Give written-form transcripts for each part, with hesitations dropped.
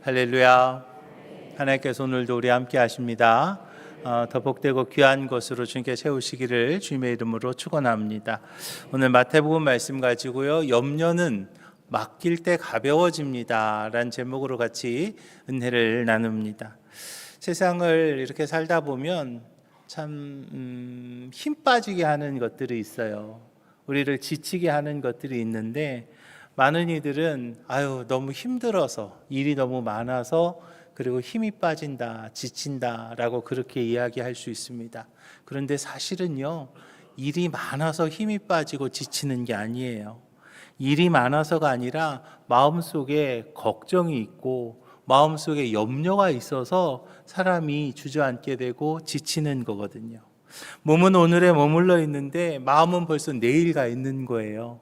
할렐루야. 하나님께서 오늘도 우리 함께 하십니다. 더 복되고 귀한 것으로 주님께 세우시기를 주님의 이름으로 축원합니다. 오늘 마태복음 말씀 가지고요, 염려는 맡길 때 가벼워집니다 라는 제목으로 같이 은혜를 나눕니다. 세상을 이렇게 살다 보면 참 힘 빠지게 하는 것들이 있어요. 우리를 지치게 하는 것들이 있는데, 많은 이들은 너무 힘들어서, 일이 너무 많아서, 그리고 힘이 빠진다, 지친다 라고 그렇게 이야기할 수 있습니다. 그런데 사실은요, 일이 많아서 힘이 빠지고 지치는 게 아니에요. 일이 많아서가 아니라 마음속에 걱정이 있고 마음속에 염려가 있어서 사람이 주저앉게 되고 지치는 거거든요. 몸은 오늘에 머물러 있는데 마음은 벌써 내일 가 있는 거예요.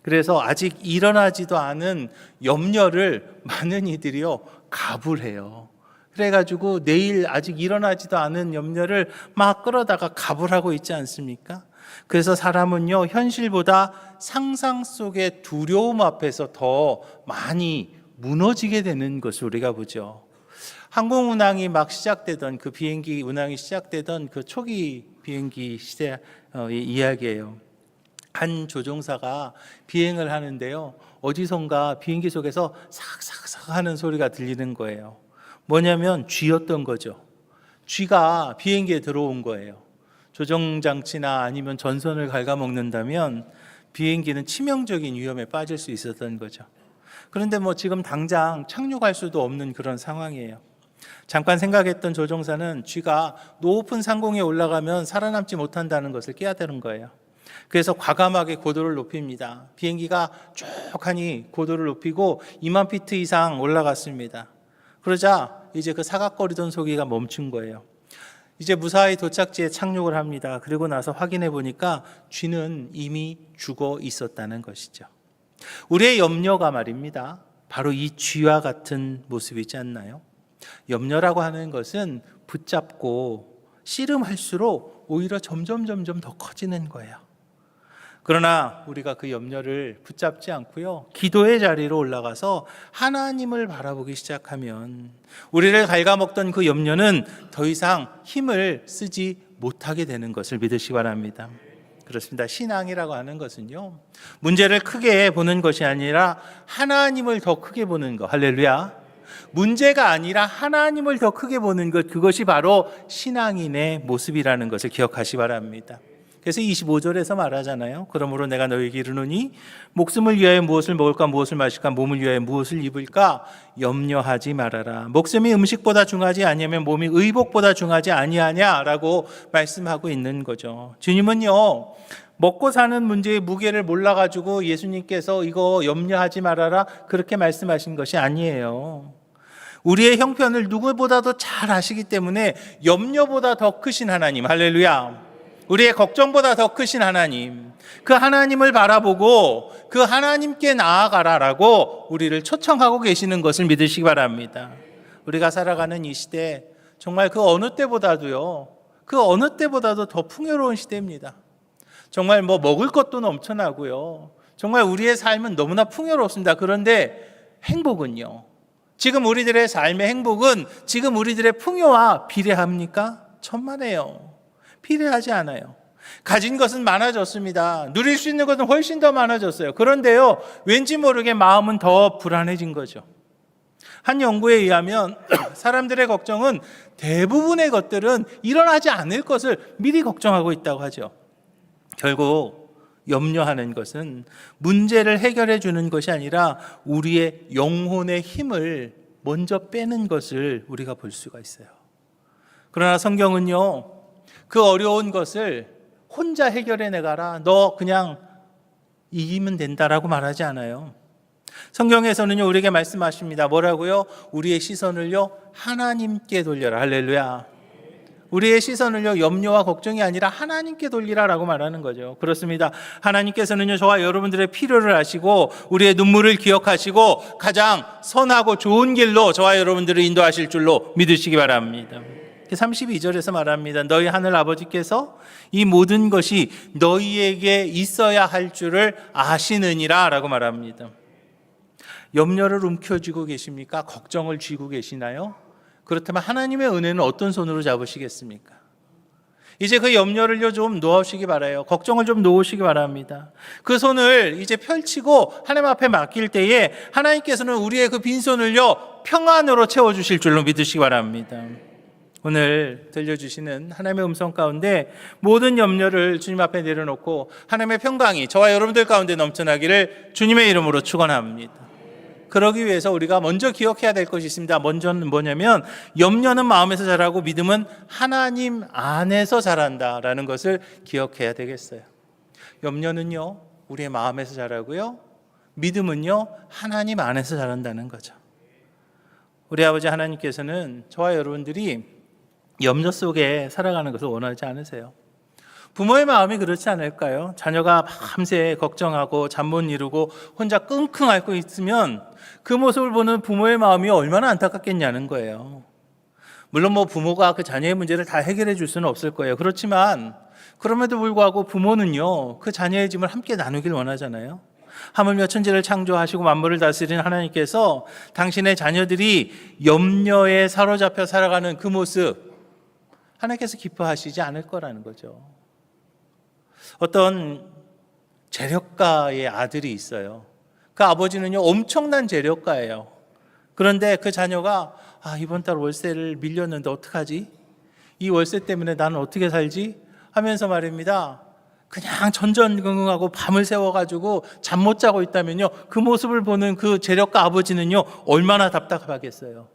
그래서 아직 일어나지도 않은 염려를 많은 이들이요 갑을해요. 그래가지고 내일 아직 일어나지도 않은 염려를 막 끌어다가 갑을 하고 있지 않습니까? 그래서 사람은요, 현실보다 상상 속의 두려움 앞에서 더 많이 무너지게 되는 것을 우리가 보죠. 항공 운항이 막 시작되던, 그 비행기 운항이 시작되던 그 초기 비행기 시대의 이야기예요. 한 조종사가 비행을 하는데요, 어디선가 비행기 속에서 삭삭삭 하는 소리가 들리는 거예요. 뭐냐면 쥐였던 거죠. 쥐가 비행기에 들어온 거예요. 조정장치나 아니면 전선을 갉아먹는다면 비행기는 치명적인 위험에 빠질 수 있었던 거죠. 그런데 지금 당장 착륙할 수도 없는 그런 상황이에요. 잠깐 생각했던 조종사는 쥐가 높은 상공에 올라가면 살아남지 못한다는 것을 깨달은 거예요. 그래서 과감하게 고도를 높입니다. 비행기가 쭉하니 고도를 높이고 2만 피트 이상 올라갔습니다. 그러자 이제 그 사각거리던 소리가 멈춘 거예요. 이제 무사히 도착지에 착륙을 합니다. 그리고 나서 확인해 보니까 쥐는 이미 죽어 있었다는 것이죠. 우리의 염려가 말입니다, 바로 이 쥐와 같은 모습이지 않나요? 염려라고 하는 것은 붙잡고 씨름할수록 오히려 점점 더 커지는 거예요. 그러나 우리가 그 염려를 붙잡지 않고요, 기도의 자리로 올라가서 하나님을 바라보기 시작하면 우리를 갉아먹던 그 염려는 더 이상 힘을 쓰지 못하게 되는 것을 믿으시기 바랍니다. 그렇습니다. 신앙이라고 하는 것은요, 문제를 크게 보는 것이 아니라 하나님을 더 크게 보는 것. 할렐루야. 문제가 아니라 하나님을 더 크게 보는 것, 그것이 바로 신앙인의 모습이라는 것을 기억하시기 바랍니다. 그래서 25절에서 말하잖아요. 그러므로 내가 너희에게 이르노니 목숨을 위하여 무엇을 먹을까, 무엇을 마실까, 몸을 위하여 무엇을 입을까 염려하지 말아라. 목숨이 음식보다 중하지 아니하면 몸이 의복보다 중하지 아니하냐라고 말씀하고 있는 거죠. 주님은요, 먹고 사는 문제의 무게를 몰라가지고 예수님께서 이거 염려하지 말아라 그렇게 말씀하신 것이 아니에요. 우리의 형편을 누구보다도 잘 아시기 때문에 염려보다 더 크신 하나님, 할렐루야, 우리의 걱정보다 더 크신 하나님, 그 하나님을 바라보고 그 하나님께 나아가라라고 우리를 초청하고 계시는 것을 믿으시기 바랍니다. 우리가 살아가는 이 시대, 정말 그 어느 때보다도 더 풍요로운 시대입니다. 정말 먹을 것도 넘쳐나고요, 정말 우리의 삶은 너무나 풍요롭습니다. 그런데 행복은요, 지금 우리들의 삶의 행복은 지금 우리들의 풍요와 비례합니까? 천만에요. 비례하지 않아요. 가진 것은 많아졌습니다. 누릴 수 있는 것은 훨씬 더 많아졌어요. 그런데요, 왠지 모르게 마음은 더 불안해진 거죠. 한 연구에 의하면 사람들의 걱정은, 대부분의 것들은 일어나지 않을 것을 미리 걱정하고 있다고 하죠. 결국 염려하는 것은 문제를 해결해 주는 것이 아니라 우리의 영혼의 힘을 먼저 빼는 것을 우리가 볼 수가 있어요. 그러나 성경은요, 그 어려운 것을 혼자 해결해 내가라, 너 그냥 이기면 된다라고 말하지 않아요. 성경에서는요, 우리에게 말씀하십니다. 뭐라고요? 우리의 시선을요, 하나님께 돌려라. 할렐루야. 우리의 시선을요, 염려와 걱정이 아니라 하나님께 돌리라라고 말하는 거죠. 그렇습니다. 하나님께서는요, 저와 여러분들의 필요를 아시고 우리의 눈물을 기억하시고 가장 선하고 좋은 길로 저와 여러분들을 인도하실 줄로 믿으시기 바랍니다. 32절에서 말합니다. 너희 하늘 아버지께서 이 모든 것이 너희에게 있어야 할 줄을 아시느니라 라고 말합니다. 염려를 움켜쥐고 계십니까? 걱정을 쥐고 계시나요? 그렇다면 하나님의 은혜는 어떤 손으로 잡으시겠습니까? 이제 그 염려를요 좀 놓으시기 바라요. 걱정을 좀 놓으시기 바랍니다. 그 손을 이제 펼치고 하나님 앞에 맡길 때에 하나님께서는 우리의 그 빈손을요 평안으로 채워주실 줄로 믿으시기 바랍니다. 오늘 들려주시는 하나님의 음성 가운데 모든 염려를 주님 앞에 내려놓고 하나님의 평강이 저와 여러분들 가운데 넘쳐나기를 주님의 이름으로 축원합니다. 그러기 위해서 우리가 먼저 기억해야 될 것이 있습니다. 먼저는 뭐냐면 염려는 마음에서 자라고 믿음은 하나님 안에서 자란다라는 것을 기억해야 되겠어요. 염려는요 우리의 마음에서 자라고요, 믿음은요 하나님 안에서 자란다는 거죠. 우리 아버지 하나님께서는 저와 여러분들이 염려 속에 살아가는 것을 원하지 않으세요. 부모의 마음이 그렇지 않을까요? 자녀가 밤새 걱정하고 잠 못 이루고 혼자 끙끙 앓고 있으면 그 모습을 보는 부모의 마음이 얼마나 안타깝겠냐는 거예요. 물론 부모가 그 자녀의 문제를 다 해결해 줄 수는 없을 거예요. 그렇지만 그럼에도 불구하고 부모는요 그 자녀의 짐을 함께 나누길 원하잖아요. 하물며 천지를 창조하시고 만물을 다스리는 하나님께서 당신의 자녀들이 염려에 사로잡혀 살아가는 그 모습 하나님께서 기뻐하시지 않을 거라는 거죠. 어떤 재력가의 아들이 있어요. 그 아버지는요 엄청난 재력가예요. 그런데 그 자녀가 이번 달 월세를 밀렸는데 어떡하지? 이 월세 때문에 나는 어떻게 살지? 하면서 말입니다. 그냥 전전긍긍하고 밤을 새워가지고 잠 못 자고 있다면요 그 모습을 보는 그 재력가 아버지는요 얼마나 답답하겠어요.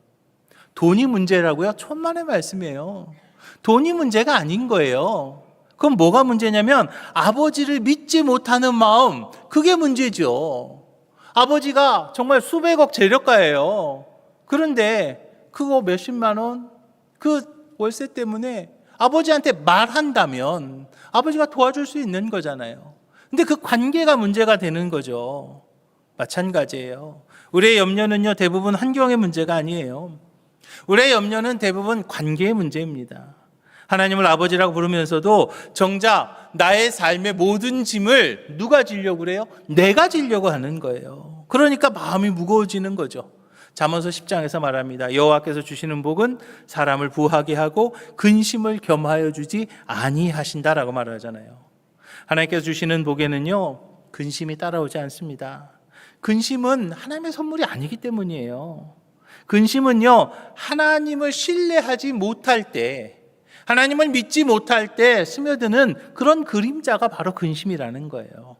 돈이 문제라고요? 천만의 말씀이에요. 돈이 문제가 아닌 거예요. 그럼 뭐가 문제냐면 아버지를 믿지 못하는 마음, 그게 문제죠. 아버지가 정말 수백억 재력가예요. 그런데 그거 몇십만 원, 그 월세 때문에 아버지한테 말한다면 아버지가 도와줄 수 있는 거잖아요. 근데 그 관계가 문제가 되는 거죠. 마찬가지예요. 우리의 염려는요 대부분 환경의 문제가 아니에요. 우리의 염려는 대부분 관계의 문제입니다. 하나님을 아버지라고 부르면서도 정작 나의 삶의 모든 짐을 누가 지려고 그래요? 내가 지려고 하는 거예요. 그러니까 마음이 무거워지는 거죠. 잠언서 10장에서 말합니다. 여호와께서 주시는 복은 사람을 부하게 하고 근심을 겸하여 주지 아니하신다라고 말하잖아요. 하나님께서 주시는 복에는요 근심이 따라오지 않습니다. 근심은 하나님의 선물이 아니기 때문이에요. 근심은요 하나님을 신뢰하지 못할 때, 하나님을 믿지 못할 때 스며드는 그런 그림자가 바로 근심이라는 거예요.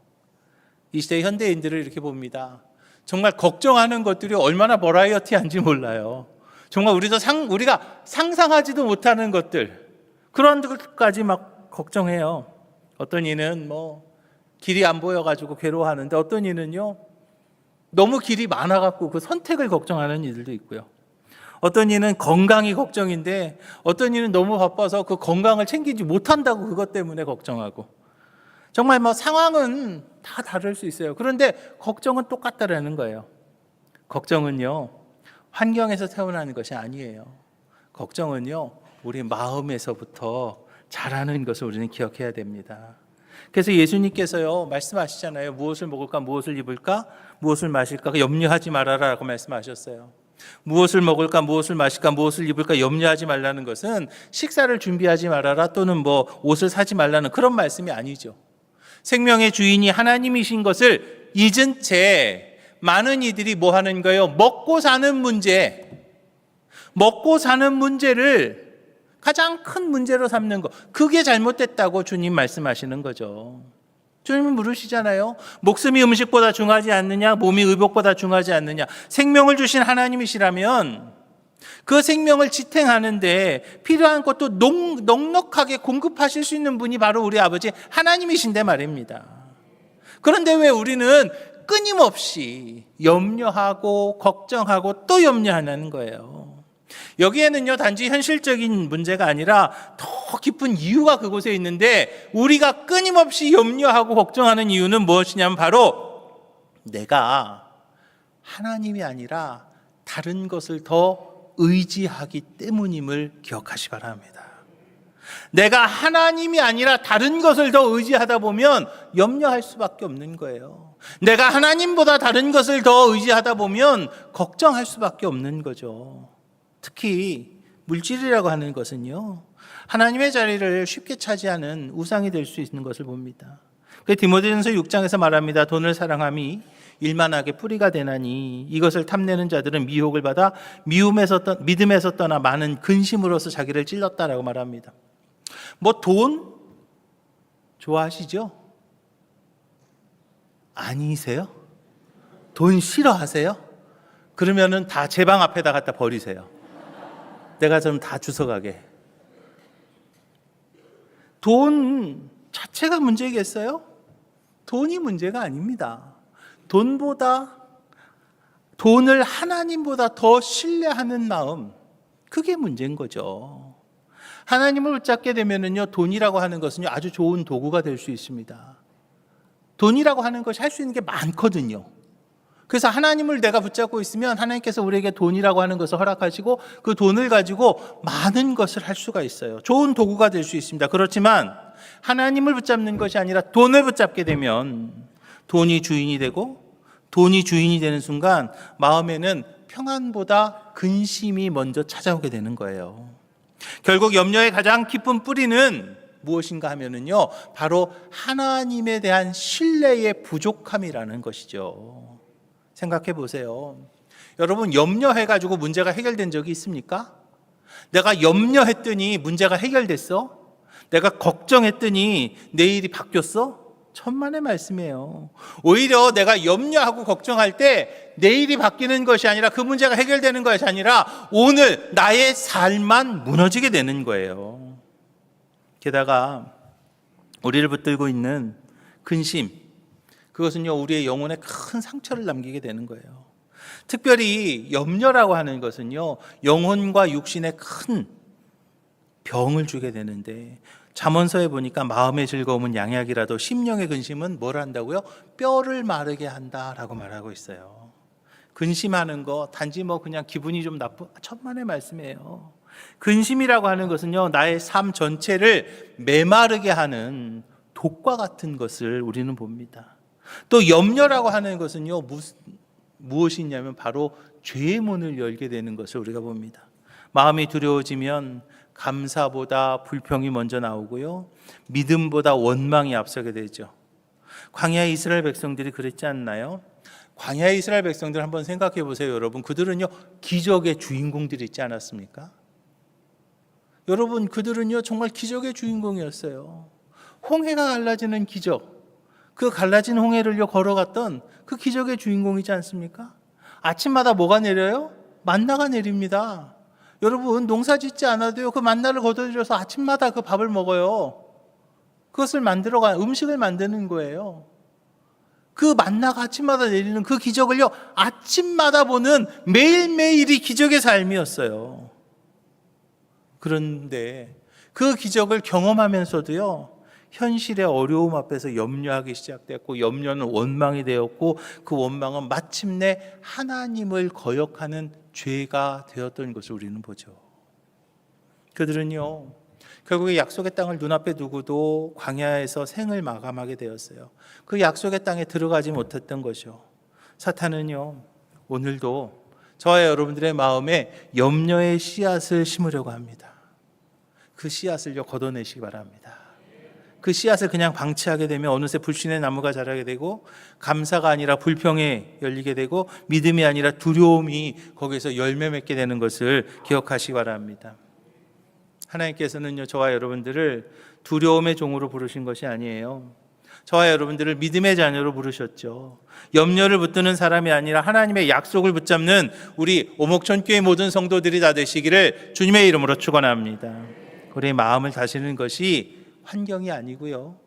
이 시대 현대인들을 이렇게 봅니다. 정말 걱정하는 것들이 얼마나 버라이어티한지 몰라요. 정말 우리가 상상하지도 못하는 것들, 그런 것까지 막 걱정해요. 어떤 이는 길이 안 보여가지고 괴로워하는데, 어떤 이는요 너무 길이 많아갖고 그 선택을 걱정하는 이들도 있고요. 어떤 이는 건강이 걱정인데 어떤 이는 너무 바빠서 그 건강을 챙기지 못한다고 그것 때문에 걱정하고, 정말 상황은 다 다를 수 있어요. 그런데 걱정은 똑같다라는 거예요. 걱정은요 환경에서 태어나는 것이 아니에요. 걱정은요 우리 마음에서부터 자라는 것을 우리는 기억해야 됩니다. 그래서 예수님께서요 말씀하시잖아요. 무엇을 먹을까, 무엇을 입을까, 무엇을 마실까 염려하지 말아라라고 말씀하셨어요. 무엇을 먹을까, 무엇을 마실까, 무엇을 입을까 염려하지 말라는 것은 식사를 준비하지 말아라 또는 옷을 사지 말라는 그런 말씀이 아니죠. 생명의 주인이 하나님이신 것을 잊은 채 많은 이들이 뭐 하는 거예요? 먹고 사는 문제를 가장 큰 문제로 삼는 거, 그게 잘못됐다고 주님 말씀하시는 거죠. 주님은 물으시잖아요. 목숨이 음식보다 중하지 않느냐, 몸이 의복보다 중하지 않느냐. 생명을 주신 하나님이시라면 그 생명을 지탱하는데 필요한 것도 넉넉하게 공급하실 수 있는 분이 바로 우리 아버지 하나님이신데 말입니다. 그런데 왜 우리는 끊임없이 염려하고 걱정하고 또 염려하는 거예요. 여기에는요 단지 현실적인 문제가 아니라 더 깊은 이유가 그곳에 있는데, 우리가 끊임없이 염려하고 걱정하는 이유는 무엇이냐면 바로 내가 하나님이 아니라 다른 것을 더 의지하기 때문임을 기억하시 바랍니다. 내가 하나님이 아니라 다른 것을 더 의지하다 보면 염려할 수밖에 없는 거예요. 내가 하나님보다 다른 것을 더 의지하다 보면 걱정할 수밖에 없는 거죠. 특히 물질이라고 하는 것은요, 하나님의 자리를 쉽게 차지하는 우상이 될 수 있는 것을 봅니다. 디모데전서 6장에서 말합니다. 돈을 사랑함이 일만하게 뿌리가 되나니 이것을 탐내는 자들은 미혹을 받아 믿음에서 떠나 많은 근심으로서 자기를 찔렀다라고 말합니다. 돈 좋아하시죠? 아니세요? 돈 싫어하세요? 그러면은 다 제 방 앞에다 갖다 버리세요. 내가 좀 다 주워가게. 돈 자체가 문제겠어요? 돈이 문제가 아닙니다. 돈을 하나님보다 더 신뢰하는 마음, 그게 문제인 거죠. 하나님을 붙잡게 되면은요, 돈이라고 하는 것은요, 아주 좋은 도구가 될 수 있습니다. 돈이라고 하는 것이 할 수 있는 게 많거든요. 그래서 하나님을 내가 붙잡고 있으면 하나님께서 우리에게 돈이라고 하는 것을 허락하시고 그 돈을 가지고 많은 것을 할 수가 있어요. 좋은 도구가 될 수 있습니다. 그렇지만 하나님을 붙잡는 것이 아니라 돈을 붙잡게 되면 돈이 주인이 되고, 돈이 주인이 되는 순간 마음에는 평안보다 근심이 먼저 찾아오게 되는 거예요. 결국 염려의 가장 깊은 뿌리는 무엇인가 하면은요, 바로 하나님에 대한 신뢰의 부족함이라는 것이죠. 생각해 보세요. 여러분, 염려해가지고 문제가 해결된 적이 있습니까? 내가 염려했더니 문제가 해결됐어? 내가 걱정했더니 내 일이 바뀌었어? 천만의 말씀이에요. 오히려 내가 염려하고 걱정할 때 내 일이 바뀌는 것이 아니라, 그 문제가 해결되는 것이 아니라 오늘 나의 삶만 무너지게 되는 거예요. 게다가 우리를 붙들고 있는 근심, 그것은요, 우리의 영혼에 큰 상처를 남기게 되는 거예요. 특별히 염려라고 하는 것은요, 영혼과 육신에 큰 병을 주게 되는데, 잠언서에 보니까 마음의 즐거움은 양약이라도 심령의 근심은 뭘 한다고요? 뼈를 마르게 한다라고 말하고 있어요. 근심하는 거 단지 그냥 기분이 좀 나쁜, 천만의 말씀이에요. 근심이라고 하는 것은요, 나의 삶 전체를 메마르게 하는 독과 같은 것을 우리는 봅니다. 또 염려라고 하는 것은요, 무엇이냐면 바로 죄의 문을 열게 되는 것을 우리가 봅니다. 마음이 두려워지면 감사보다 불평이 먼저 나오고요, 믿음보다 원망이 앞서게 되죠. 광야의 이스라엘 백성들이 그랬지 않나요? 광야의 이스라엘 백성들 한번 생각해 보세요. 여러분, 그들은요, 기적의 주인공들이 있지 않았습니까? 여러분, 그들은요, 정말 기적의 주인공이었어요. 홍해가 갈라지는 기적, 그 갈라진 홍해를요 걸어갔던 그 기적의 주인공이지 않습니까? 아침마다 뭐가 내려요? 만나가 내립니다. 여러분, 농사 짓지 않아도요, 그 만나를 거둬들여서 아침마다 그 밥을 먹어요. 그것을 음식을 만드는 거예요. 그 만나가 아침마다 내리는 그 기적을요, 아침마다 보는 매일매일이 기적의 삶이었어요. 그런데 그 기적을 경험하면서도요, 현실의 어려움 앞에서 염려하기 시작됐고, 염려는 원망이 되었고, 그 원망은 마침내 하나님을 거역하는 죄가 되었던 것을 우리는 보죠. 그들은요, 결국에 약속의 땅을 눈앞에 두고도 광야에서 생을 마감하게 되었어요. 그 약속의 땅에 들어가지 못했던 것이요. 사탄은요, 오늘도 저와 여러분들의 마음에 염려의 씨앗을 심으려고 합니다. 그 씨앗을요, 걷어내시기 바랍니다. 그 씨앗을 그냥 방치하게 되면 어느새 불신의 나무가 자라게 되고, 감사가 아니라 불평에 열리게 되고, 믿음이 아니라 두려움이 거기서 열매 맺게 되는 것을 기억하시기 바랍니다. 하나님께서는요, 저와 여러분들을 두려움의 종으로 부르신 것이 아니에요. 저와 여러분들을 믿음의 자녀로 부르셨죠. 염려를 붙드는 사람이 아니라 하나님의 약속을 붙잡는 우리 오목천교의 모든 성도들이 다 되시기를 주님의 이름으로 축원합니다. 우리의 마음을 다스리는 것이 환경이 아니고요,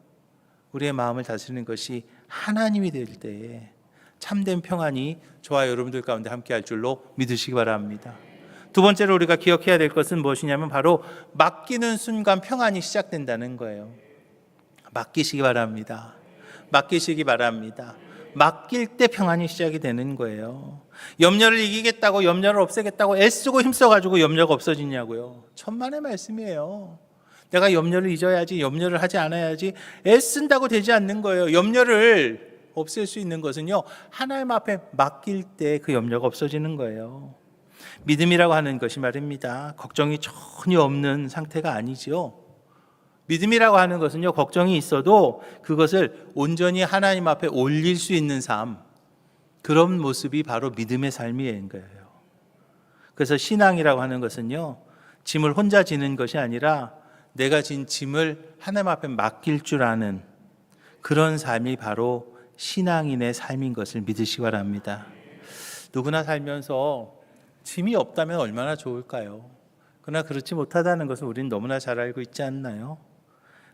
우리의 마음을 다스리는 것이 하나님이 될 때에 참된 평안이 저와 여러분들 가운데 함께할 줄로 믿으시기 바랍니다. 두 번째로 우리가 기억해야 될 것은 무엇이냐면 바로 맡기는 순간 평안이 시작된다는 거예요. 맡기시기 바랍니다. 맡기시기 바랍니다. 맡길 때 평안이 시작이 되는 거예요. 염려를 이기겠다고, 염려를 없애겠다고 애쓰고 힘써가지고 염려가 없어지냐고요. 천만의 말씀이에요. 내가 염려를 잊어야지, 염려를 하지 않아야지 애쓴다고 되지 않는 거예요. 염려를 없앨 수 있는 것은요, 하나님 앞에 맡길 때 그 염려가 없어지는 거예요. 믿음이라고 하는 것이 말입니다, 걱정이 전혀 없는 상태가 아니지요. 믿음이라고 하는 것은요, 걱정이 있어도 그것을 온전히 하나님 앞에 올릴 수 있는 삶, 그런 모습이 바로 믿음의 삶인 거예요. 그래서 신앙이라고 하는 것은요, 짐을 혼자 지는 것이 아니라 내가 진 짐을 하나님 앞에 맡길 줄 아는 그런 삶이 바로 신앙인의 삶인 것을 믿으시기 바랍니다. 누구나 살면서 짐이 없다면 얼마나 좋을까요? 그러나 그렇지 못하다는 것을 우리는 너무나 잘 알고 있지 않나요?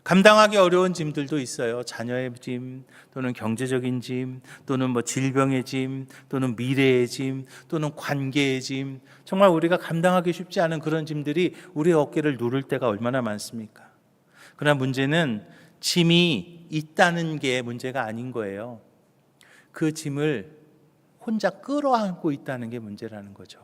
감당하기 어려운 짐들도 있어요. 자녀의 짐, 또는 경제적인 짐, 또는 질병의 짐, 또는 미래의 짐, 또는 관계의 짐, 정말 우리가 감당하기 쉽지 않은 그런 짐들이 우리의 어깨를 누를 때가 얼마나 많습니까? 그러나 문제는 짐이 있다는 게 문제가 아닌 거예요. 그 짐을 혼자 끌어안고 있다는 게 문제라는 거죠.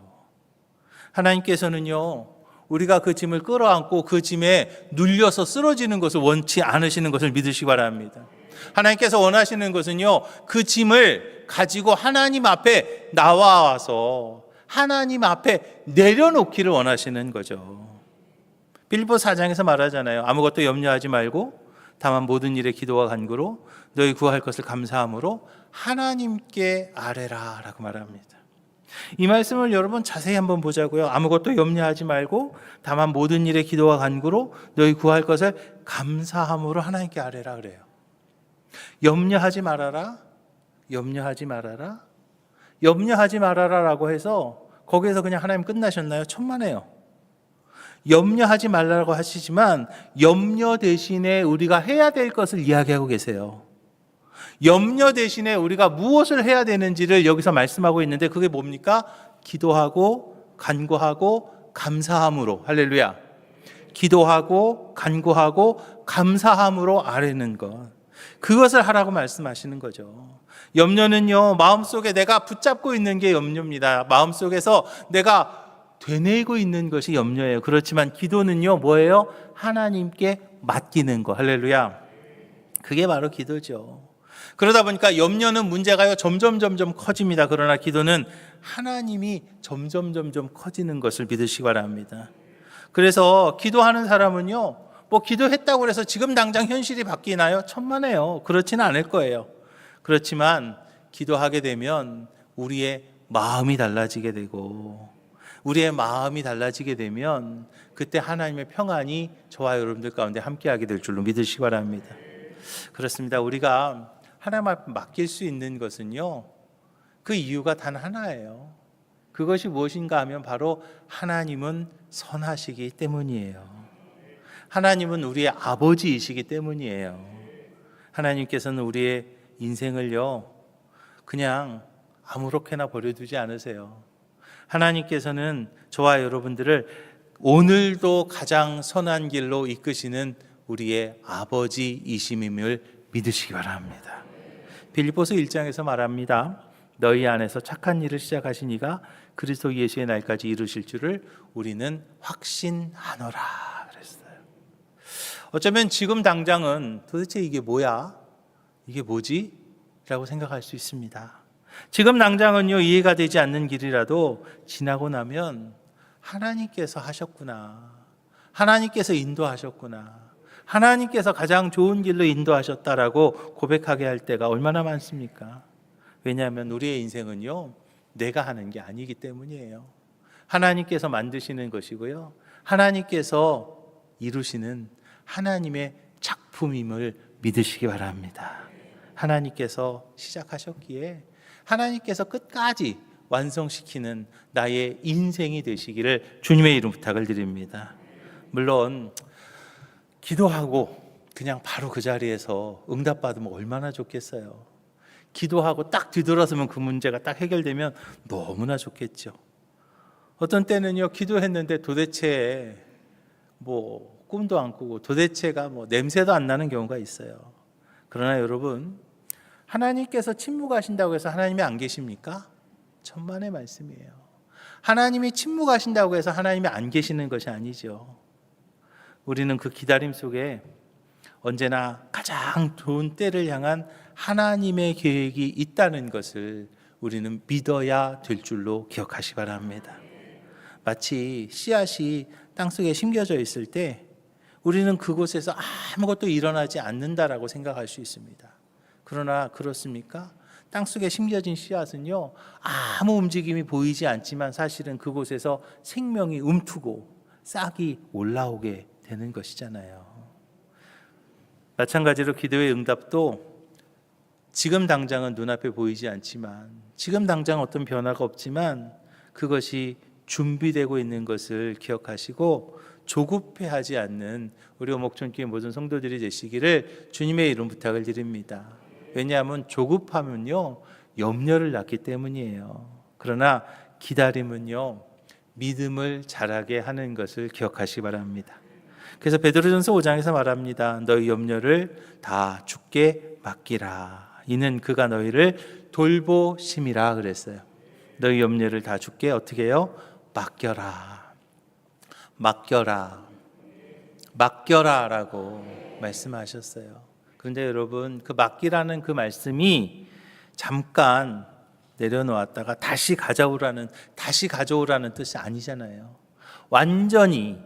하나님께서는요, 우리가 그 짐을 끌어안고 그 짐에 눌려서 쓰러지는 것을 원치 않으시는 것을 믿으시기 바랍니다. 하나님께서 원하시는 것은요, 그 짐을 가지고 하나님 앞에 나와서 하나님 앞에 내려놓기를 원하시는 거죠. 빌립보서 4장에서 말하잖아요. 아무것도 염려하지 말고 다만 모든 일에 기도와 간구로 너희 구할 것을 감사함으로 하나님께 아뢰라 라고 말합니다. 이 말씀을 여러분 자세히 한번 보자고요. 아무것도 염려하지 말고 다만 모든 일에 기도와 간구로 너희 구할 것을 감사함으로 하나님께 아뢰라 그래요. 염려하지 말아라, 염려하지 말아라, 염려하지 말아라라고 해서 거기에서 그냥 하나님 끝나셨나요? 천만에요. 염려하지 말라고 하시지만 염려 대신에 우리가 해야 될 것을 이야기하고 계세요. 염려 대신에 우리가 무엇을 해야 되는지를 여기서 말씀하고 있는데 그게 뭡니까? 기도하고 간구하고 감사함으로, 할렐루야. 기도하고 간구하고 감사함으로 아뢰는 것, 그것을 하라고 말씀하시는 거죠. 염려는요, 마음속에 내가 붙잡고 있는 게 염려입니다. 마음속에서 내가 되뇌고 있는 것이 염려예요. 그렇지만 기도는요, 뭐예요? 하나님께 맡기는 거, 할렐루야. 그게 바로 기도죠. 그러다 보니까 염려는 문제가요, 점점 커집니다. 그러나 기도는 하나님이 점점 커지는 것을 믿으시기 바랍니다. 그래서 기도하는 사람은요, 기도했다고 해서 지금 당장 현실이 바뀌나요? 천만에요. 그렇지는 않을 거예요. 그렇지만 기도하게 되면 우리의 마음이 달라지게 되고, 우리의 마음이 달라지게 되면 그때 하나님의 평안이 저와 여러분들 가운데 함께하게 될 줄로 믿으시기 바랍니다. 그렇습니다. 우리가 하나님 앞에 맡길 수 있는 것은요, 그 이유가 단 하나예요. 그것이 무엇인가 하면 바로 하나님은 선하시기 때문이에요. 하나님은 우리의 아버지이시기 때문이에요. 하나님께서는 우리의 인생을요, 그냥 아무렇게나 버려두지 않으세요. 하나님께서는 저와 여러분들을 오늘도 가장 선한 길로 이끄시는 우리의 아버지이심임을 믿으시기 바랍니다. 빌립보서 1장에서 말합니다. 너희 안에서 착한 일을 시작하신 이가 그리스도 예수의 날까지 이루실 줄을 우리는 확신하노라 그랬어요. 어쩌면 지금 당장은 도대체 이게 뭐야? 이게 뭐지? 라고 생각할 수 있습니다. 지금 당장은요, 이해가 되지 않는 길이라도 지나고 나면 하나님께서 하셨구나, 하나님께서 인도하셨구나, 하나님께서 가장 좋은 길로 인도하셨다라고 고백하게 할 때가 얼마나 많습니까? 왜냐하면 우리의 인생은요, 내가 하는 게 아니기 때문이에요. 하나님께서 만드시는 것이고요, 하나님께서 이루시는 하나님의 작품임을 믿으시기 바랍니다. 하나님께서 시작하셨기에 하나님께서 끝까지 완성시키는 나의 인생이 되시기를 주님의 이름 부탁을 드립니다. 물론 기도하고 그냥 바로 그 자리에서 응답받으면 얼마나 좋겠어요. 기도하고 딱 뒤돌아서면 그 문제가 딱 해결되면 너무나 좋겠죠. 어떤 때는요, 기도했는데 도대체 꿈도 안 꾸고 도대체가 냄새도 안 나는 경우가 있어요. 그러나 여러분, 하나님께서 침묵하신다고 해서 하나님이 안 계십니까? 천만의 말씀이에요. 하나님이 침묵하신다고 해서 하나님이 안 계시는 것이 아니죠. 우리는 그 기다림 속에 언제나 가장 좋은 때를 향한 하나님의 계획이 있다는 것을 우리는 믿어야 될 줄로 기억하시 바랍니다. 마치 씨앗이 땅속에 심겨져 있을 때 우리는 그곳에서 아무것도 일어나지 않는다라고 생각할 수 있습니다. 그러나 그렇습니까? 땅속에 심겨진 씨앗은요, 아무 움직임이 보이지 않지만 사실은 그곳에서 생명이 움트고 싹이 올라오게 되는 것이잖아요. 마찬가지로 기도의 응답도 지금 당장은 눈앞에 보이지 않지만, 지금 당장 어떤 변화가 없지만 그것이 준비되고 있는 것을 기억하시고 조급해하지 않는 우리 오목촌교회 모든 성도들이 되시기를 주님의 이름 부탁을 드립니다. 왜냐하면 조급하면요, 염려를 낳기 때문이에요. 그러나 기다림은요, 믿음을 자라게 하는 것을 기억하시기 바랍니다. 그래서 베드로전서 5장에서 말합니다. 너희 염려를 다 주께 맡기라. 이는 그가 너희를 돌보심이라 그랬어요. 너희 염려를 다 주께 어떻게 해요? 맡겨라. 맡겨라. 맡겨라라고 말씀하셨어요. 그런데 여러분, 그 맡기라는 그 말씀이 잠깐 내려놓았다가 다시 가져오라는 뜻이 아니잖아요. 완전히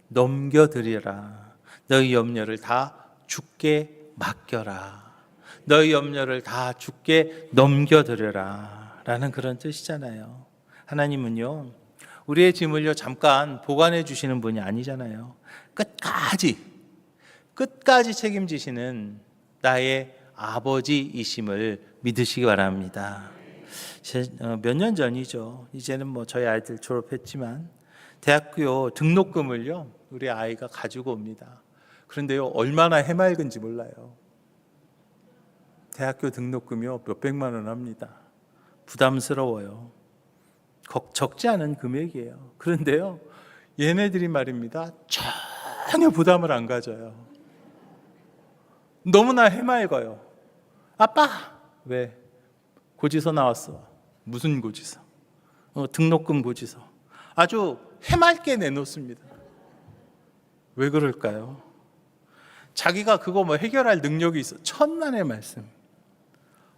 넘겨드리라. 너희 염려를 다 주께 맡겨라. 너희 염려를 다 주께 넘겨드려라 라는 그런 뜻이잖아요. 하나님은요, 우리의 짐을요 잠깐 보관해 주시는 분이 아니잖아요. 끝까지 책임지시는 나의 아버지이심을 믿으시기 바랍니다. 몇 년 전이죠. 이제는 뭐 저희 아이들 졸업했지만 대학교 등록금을요 우리 아이가 가지고 옵니다. 그런데요, 얼마나 해맑은지 몰라요. 대학교 등록금이요 몇백만 원 합니다. 부담스러워요. 적지 않은 금액이에요. 그런데요, 얘네들이 말입니다, 전혀 부담을 안 가져요. 너무나 해맑어요. 아빠! 왜? 고지서 나왔어. 무슨 고지서? 등록금 고지서. 아주 해맑게 내놓습니다. 왜 그럴까요? 자기가 그거 해결할 능력이 있어. 천만의 말씀.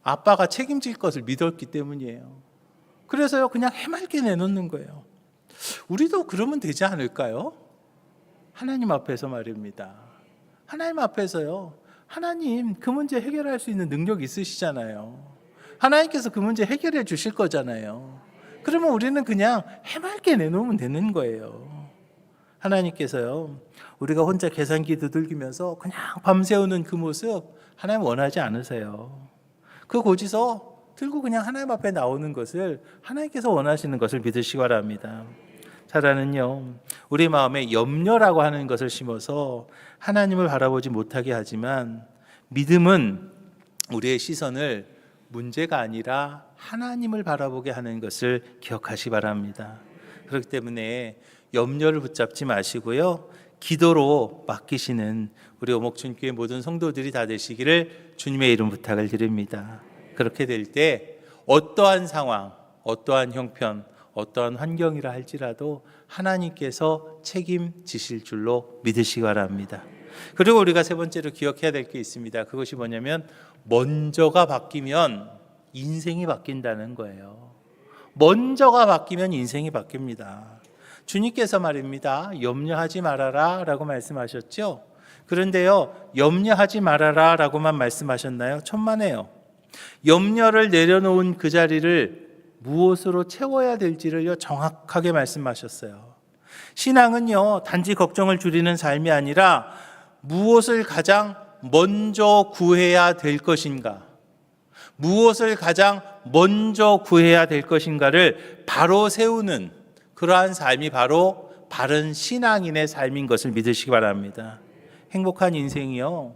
아빠가 책임질 것을 믿었기 때문이에요. 그래서요, 그냥 해맑게 내놓는 거예요. 우리도 그러면 되지 않을까요? 하나님 앞에서 말입니다. 하나님 앞에서요, 하나님 그 문제 해결할 수 있는 능력 있으시잖아요. 하나님께서 그 문제 해결해 주실 거잖아요. 그러면 우리는 그냥 해맑게 내놓으면 되는 거예요. 하나님께서요, 우리가 혼자 계산기 두들기면서 그냥 밤새우는 그 모습 하나님 원하지 않으세요. 그 고지서 들고 그냥 하나님 앞에 나오는 것을 하나님께서 원하시는 것을 믿으시기 바랍니다. 사단은요, 우리 마음에 염려라고 하는 것을 심어서 하나님을 바라보지 못하게 하지만, 믿음은 우리의 시선을 문제가 아니라 하나님을 바라보게 하는 것을 기억하시기 바랍니다. 그렇기 때문에 염려를 붙잡지 마시고요, 기도로 맡기시는 우리 오목촌교회 모든 성도들이 다 되시기를 주님의 이름 부탁을 드립니다. 그렇게 될 때 어떠한 상황, 어떠한 형편, 어떠한 환경이라 할지라도 하나님께서 책임지실 줄로 믿으시기 바랍니다. 그리고 우리가 세 번째로 기억해야 될 게 있습니다. 그것이 뭐냐면, 먼저가 바뀌면 인생이 바뀐다는 거예요. 먼저가 바뀌면 인생이 바뀝니다. 주님께서 말입니다, 염려하지 말아라 라고 말씀하셨죠. 그런데요, 염려하지 말아라 라고만 말씀하셨나요? 천만에요. 염려를 내려놓은 그 자리를 무엇으로 채워야 될지를 정확하게 말씀하셨어요. 신앙은요, 단지 걱정을 줄이는 삶이 아니라 무엇을 가장 먼저 구해야 될 것인가, 무엇을 가장 먼저 구해야 될 것인가를 바로 세우는 그러한 삶이 바로 바른 신앙인의 삶인 것을 믿으시기 바랍니다. 행복한 인생이요,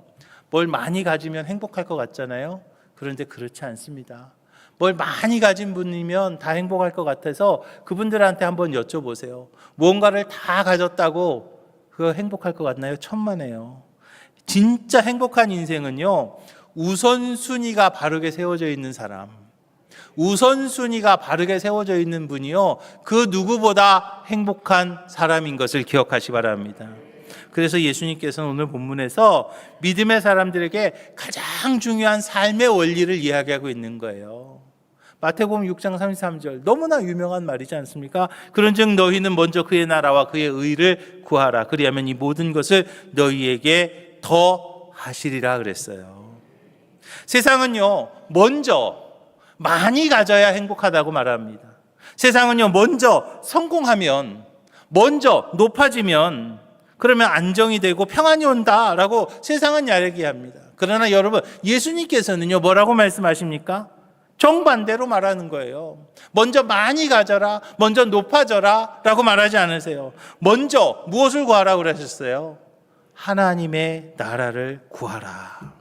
뭘 많이 가지면 행복할 것 같잖아요. 그런데 그렇지 않습니다. 뭘 많이 가진 분이면 다 행복할 것 같아서 그분들한테 한번 여쭤보세요. 무언가를 다 가졌다고 그거 행복할 것 같나요? 천만에요. 진짜 행복한 인생은요, 우선순위가 바르게 세워져 있는 사람, 우선순위가 바르게 세워져 있는 분이요, 그 누구보다 행복한 사람인 것을 기억하시기 바랍니다. 그래서 예수님께서는 오늘 본문에서 믿음의 사람들에게 가장 중요한 삶의 원리를 이야기하고 있는 거예요. 마태복음 6장 33절 너무나 유명한 말이지 않습니까? 그런즉 너희는 먼저 그의 나라와 그의 의를 구하라. 그리하면 이 모든 것을 너희에게 더 하시리라 그랬어요. 세상은요, 먼저 많이 가져야 행복하다고 말합니다. 세상은요, 먼저 성공하면, 먼저 높아지면, 그러면 안정이 되고 평안이 온다라고 세상은 이야기합니다. 그러나 여러분, 예수님께서는요, 뭐라고 말씀하십니까? 정반대로 말하는 거예요. 먼저 많이 가져라, 먼저 높아져라 라고 말하지 않으세요. 먼저 무엇을 구하라고 그러셨어요? 하나님의 나라를 구하라.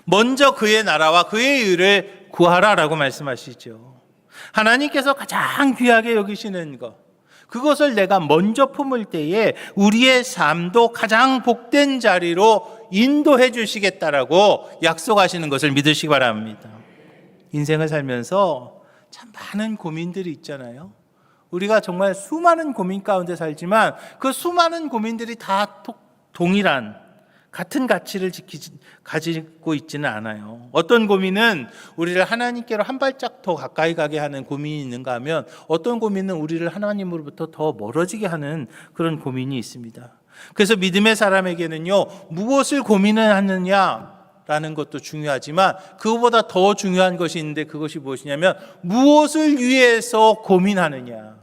먼저 그의 나라와 그의 의를 구하라라고 말씀하시죠. 하나님께서 가장 귀하게 여기시는 것, 그것을 내가 먼저 품을 때에 우리의 삶도 가장 복된 자리로 인도해 주시겠다라고 약속하시는 것을 믿으시기 바랍니다. 인생을 살면서 참 많은 고민들이 있잖아요. 우리가 정말 수많은 고민 가운데 살지만 그 수많은 고민들이 다 동일한 같은 가치를 가지고 있지는 않아요. 어떤 고민은 우리를 하나님께로 한 발짝 더 가까이 가게 하는 고민이 있는가 하면 어떤 고민은 우리를 하나님으로부터 더 멀어지게 하는 그런 고민이 있습니다. 그래서 믿음의 사람에게는요, 무엇을 고민을 하느냐라는 것도 중요하지만 그것보다 더 중요한 것이 있는데 그것이 무엇이냐면 무엇을 위해서 고민하느냐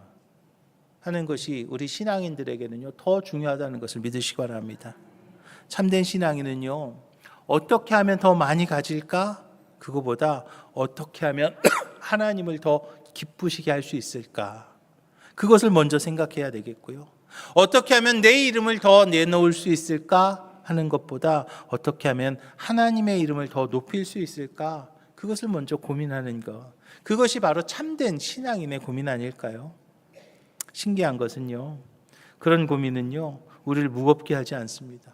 하는 것이 우리 신앙인들에게는요, 더 중요하다는 것을 믿으시기 바랍니다. 참된 신앙인은요, 어떻게 하면 더 많이 가질까? 그거보다 어떻게 하면 하나님을 더 기쁘시게 할 수 있을까? 그것을 먼저 생각해야 되겠고요. 어떻게 하면 내 이름을 더 내놓을 수 있을까? 하는 것보다 어떻게 하면 하나님의 이름을 더 높일 수 있을까? 그것을 먼저 고민하는 것. 그것이 바로 참된 신앙인의 고민 아닐까요? 신기한 것은요, 그런 고민은요, 우리를 무겁게 하지 않습니다.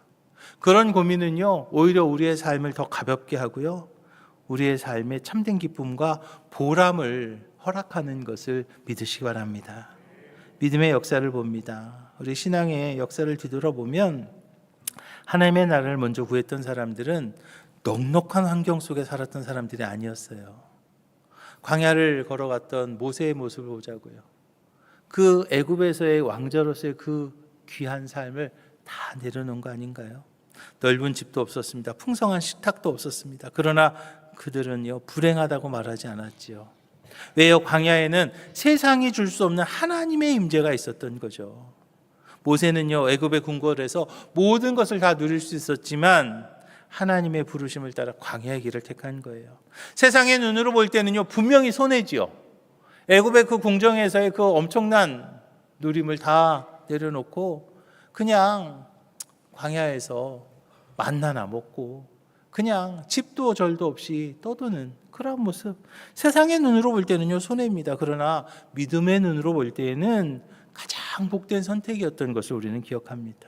그런 고민은요, 오히려 우리의 삶을 더 가볍게 하고요, 우리의 삶에 참된 기쁨과 보람을 허락하는 것을 믿으시기 바랍니다. 믿음의 역사를 봅니다. 우리 신앙의 역사를 뒤돌아보면 하나님의 나라를 먼저 구했던 사람들은 넉넉한 환경 속에 살았던 사람들이 아니었어요. 광야를 걸어갔던 모세의 모습을 보자고요. 그 애굽에서의 왕자로서의 그 귀한 삶을 다 내려놓은 거 아닌가요? 넓은 집도 없었습니다. 풍성한 식탁도 없었습니다. 그러나 그들은요, 불행하다고 말하지 않았지요. 왜요? 광야에는 세상이 줄 수 없는 하나님의 임재가 있었던 거죠. 모세는요, 애굽의 궁궐에서 모든 것을 다 누릴 수 있었지만 하나님의 부르심을 따라 광야의 길을 택한 거예요. 세상의 눈으로 볼 때는요, 분명히 손해지요. 애굽의 그 궁정에서의 그 엄청난 누림을 다 내려놓고 그냥 광야에서 만나나 먹고 그냥 집도 절도 없이 떠도는 그런 모습, 세상의 눈으로 볼 때는요, 손해입니다. 그러나 믿음의 눈으로 볼 때에는 가장 복된 선택이었던 것을 우리는 기억합니다.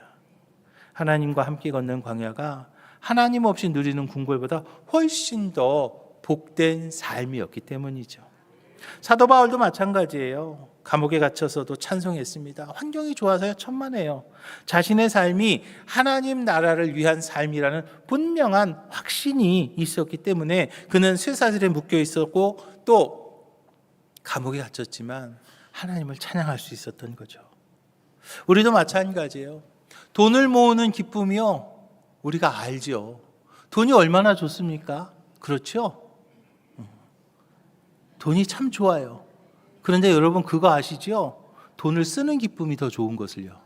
하나님과 함께 걷는 광야가 하나님 없이 누리는 궁궐보다 훨씬 더 복된 삶이었기 때문이죠. 사도 바울도 마찬가지예요. 감옥에 갇혀서도 찬송했습니다. 환경이 좋아서야 천만에요. 자신의 삶이 하나님 나라를 위한 삶이라는 분명한 확신이 있었기 때문에 그는 쇠사슬에 묶여 있었고 또 감옥에 갇혔지만 하나님을 찬양할 수 있었던 거죠. 우리도 마찬가지예요. 돈을 모으는 기쁨이요, 우리가 알죠. 돈이 얼마나 좋습니까? 그렇죠? 돈이 참 좋아요. 그런데 여러분 그거 아시죠? 돈을 쓰는 기쁨이 더 좋은 것을요.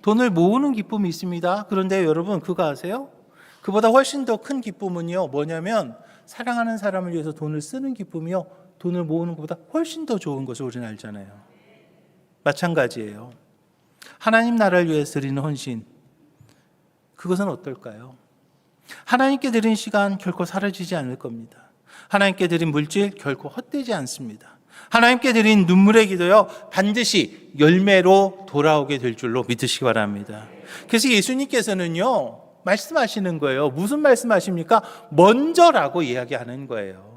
돈을 모으는 기쁨이 있습니다. 그런데 여러분 그거 아세요? 그보다 훨씬 더 큰 기쁨은요, 뭐냐면 사랑하는 사람을 위해서 돈을 쓰는 기쁨이요, 돈을 모으는 것보다 훨씬 더 좋은 것을 우리는 알잖아요. 마찬가지예요. 하나님 나라를 위해서 드리는 헌신, 그것은 어떨까요? 하나님께 드린 시간 결코 사라지지 않을 겁니다. 하나님께 드린 물질 결코 헛되지 않습니다. 하나님께 드린 눈물의 기도요, 반드시 열매로 돌아오게 될 줄로 믿으시기 바랍니다. 그래서 예수님께서는요, 말씀하시는 거예요. 무슨 말씀하십니까? 먼저라고 이야기하는 거예요.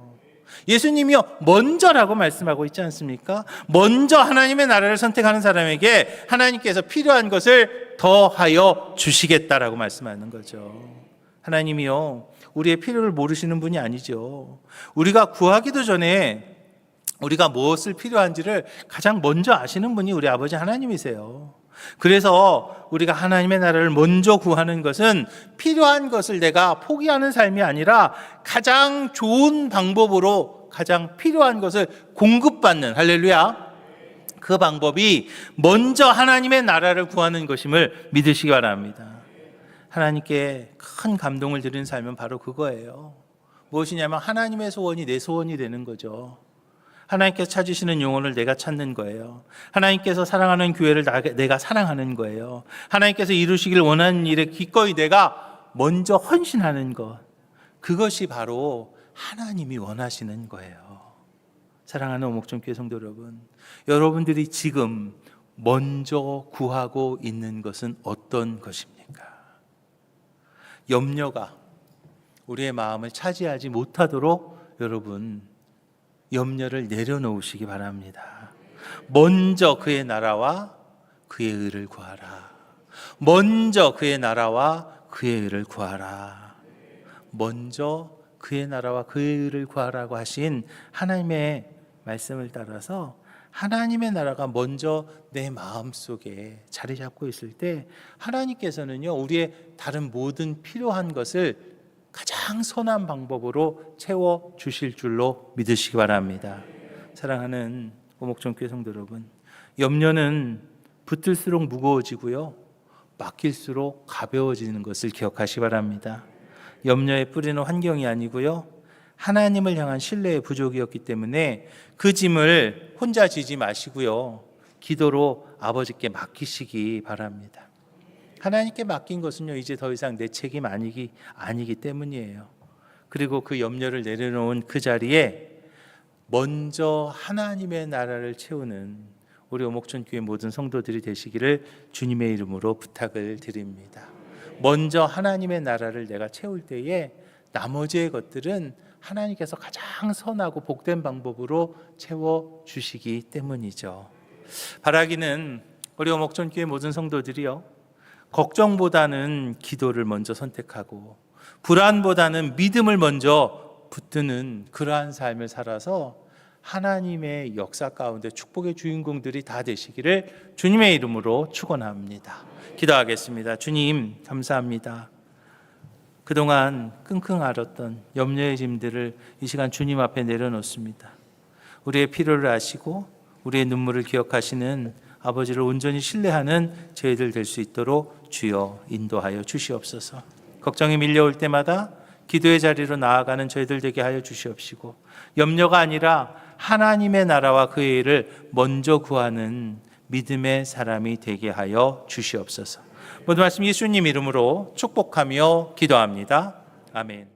예수님이요, 먼저라고 말씀하고 있지 않습니까? 먼저 하나님의 나라를 선택하는 사람에게 하나님께서 필요한 것을 더하여 주시겠다라고 말씀하는 거죠. 하나님이요, 우리의 필요를 모르시는 분이 아니죠. 우리가 구하기도 전에 우리가 무엇을 필요한지를 가장 먼저 아시는 분이 우리 아버지 하나님이세요. 그래서 우리가 하나님의 나라를 먼저 구하는 것은 필요한 것을 내가 포기하는 삶이 아니라 가장 좋은 방법으로 가장 필요한 것을 공급받는, 할렐루야, 그 방법이 먼저 하나님의 나라를 구하는 것임을 믿으시기 바랍니다. 하나님께 큰 감동을 드리는 삶은 바로 그거예요. 무엇이냐면 하나님의 소원이 내 소원이 되는 거죠. 하나님께서 찾으시는 영혼을 내가 찾는 거예요. 하나님께서 사랑하는 교회를 내가 사랑하는 거예요. 하나님께서 이루시길 원하는 일에 기꺼이 내가 먼저 헌신하는 것, 그것이 바로 하나님이 원하시는 거예요. 사랑하는 오목전교회 성도 여러분, 여러분들이 지금 먼저 구하고 있는 것은 어떤 것입니까? 염려가 우리의 마음을 차지하지 못하도록 여러분 염려를 내려놓으시기 바랍니다. 먼저 그의 나라와 그의 의를 구하라. 먼저 그의 나라와 그의 의를 구하라. 먼저 그의 나라와 그의 의를 구하라고 하신 하나님의 말씀을 따라서 하나님의 나라가 먼저 내 마음속에 자리 잡고 있을 때 하나님께서는요, 우리의 다른 모든 필요한 것을 가장 선한 방법으로 채워 주실 줄로 믿으시기 바랍니다. 사랑하는 오목전교회 성도 여러분, 염려는 붙을수록 무거워지고요, 맡길수록 가벼워지는 것을 기억하시기 바랍니다. 염려의 뿌리는 환경이 아니고요, 하나님을 향한 신뢰의 부족이었기 때문에 그 짐을 혼자 지지 마시고요, 기도로 아버지께 맡기시기 바랍니다. 하나님께 맡긴 것은요, 이제 더 이상 내 책임 아니기 때문이에요. 그리고 그 염려를 내려놓은 그 자리에 먼저 하나님의 나라를 채우는 우리 오목전교회 모든 성도들이 되시기를 주님의 이름으로 부탁을 드립니다. 먼저 하나님의 나라를 내가 채울 때에 나머지의 것들은 하나님께서 가장 선하고 복된 방법으로 채워주시기 때문이죠. 바라기는 우리 오목전교회 모든 성도들이요, 걱정보다는 기도를 먼저 선택하고 불안보다는 믿음을 먼저 붙드는 그러한 삶을 살아서 하나님의 역사 가운데 축복의 주인공들이 다 되시기를 주님의 이름으로 축원합니다. 기도하겠습니다. 주님, 감사합니다. 그동안 끙끙 앓았던 염려의 짐들을 이 시간 주님 앞에 내려놓습니다. 우리의 필요를 아시고 우리의 눈물을 기억하시는 아버지를 온전히 신뢰하는 저희들 될 수 있도록 주여 인도하여 주시옵소서. 걱정이 밀려올 때마다 기도의 자리로 나아가는 저희들 되게 하여 주시옵시고, 염려가 아니라 하나님의 나라와 그의 일을 먼저 구하는 믿음의 사람이 되게 하여 주시옵소서. 모든 말씀 예수님 이름으로 축복하며 기도합니다. 아멘.